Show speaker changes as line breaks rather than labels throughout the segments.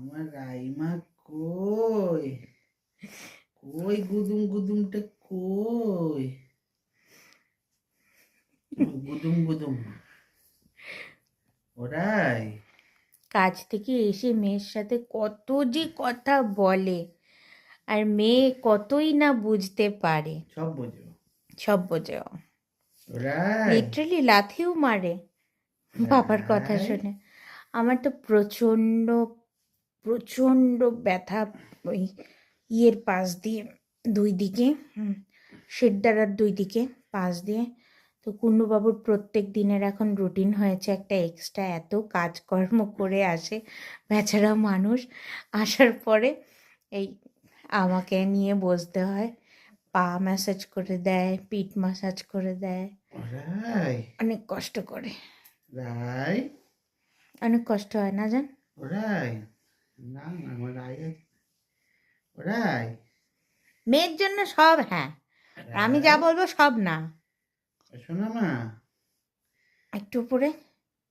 আমার রাইমা কই? কই গুদুম গুদুমটা কই? গুদুম গুদুম ওরাই
কাজ থেকে এসে মেয়ের সাথে কত যে কথা বলে, আর মেয়ে কতই না বুঝতে পারে।
সব বোঝো
সব বোঝে ও,
ওরাই
লিটারালি লাথিও মারে বাবার কথা
রাই
শুনে। আমার তো প্রচণ্ড প্রচণ্ড ব্যথা ওই ইয়ের পাশ দিয়ে, দুই দিকে, শিরদাঁড়ার দুই দিকে পাশ দিয়ে। তো কুন্ডুবাবুর প্রত্যেক দিনের এখন রুটিন হয়েছে একটা এক্সট্রা, এত কাজকর্ম করে আসে বেচারা মানুষ, আসার পরে এই আমাকে নিয়ে বসতে হয়, পা ম্যাসাজ করে দেয়, পিঠ ম্যাসাজ করে দেয়,
ওরাই
অনেক কষ্ট করে,
রাই
অনেক কষ্ট হয় না জান।
ওরাই না না আমার রাই আছে। ওরাই
মেয়ের জন্য সব, হ্যাঁ, আর আমি যা
রাই
বলবো সব না,
শোনো মা,
একটু উপরে।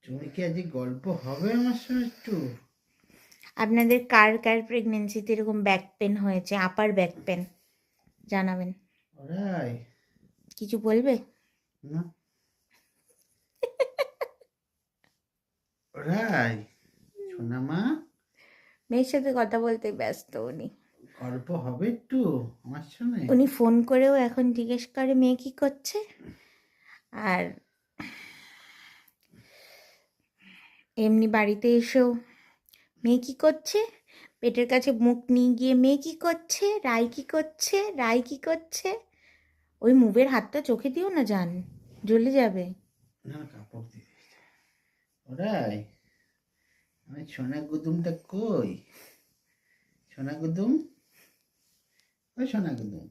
তুমি কি আজ গল্প হবে আমার সঙ্গে একটু?
আপনাদের কার কার প্রেগনেন্সিতে এরকম ব্যাক পেন হয়েছে, আপার ব্যাক পেন, জানাবেন।
ওরাই
কিছু বলবে?
না ওরাই শোনা মা,
মেয়ের সাথে কথা বলতে ব্যস্ত উনি।
গল্প হবে একটু আমার সঙ্গে?
উনি ফোন করেও এখন জিজ্ঞেস করে মেয়ে কী করছে, আর এমনি বাড়িতে এসেও মেয়ে কী করছে, পেটের কাছে মুখ নিয়ে গিয়ে মেয়ে কী করছে, রায় কী করছে, রায় কী করছে। ওই মুভের হাতটা চোখে দিও না জান, জ্বলে যাবে।
না কাপড় দিয়ে দিয়েছে। ওরাই আমি সোনা গুদুমটা কই? সোনা গুদুম, ওই সোনা গুদুম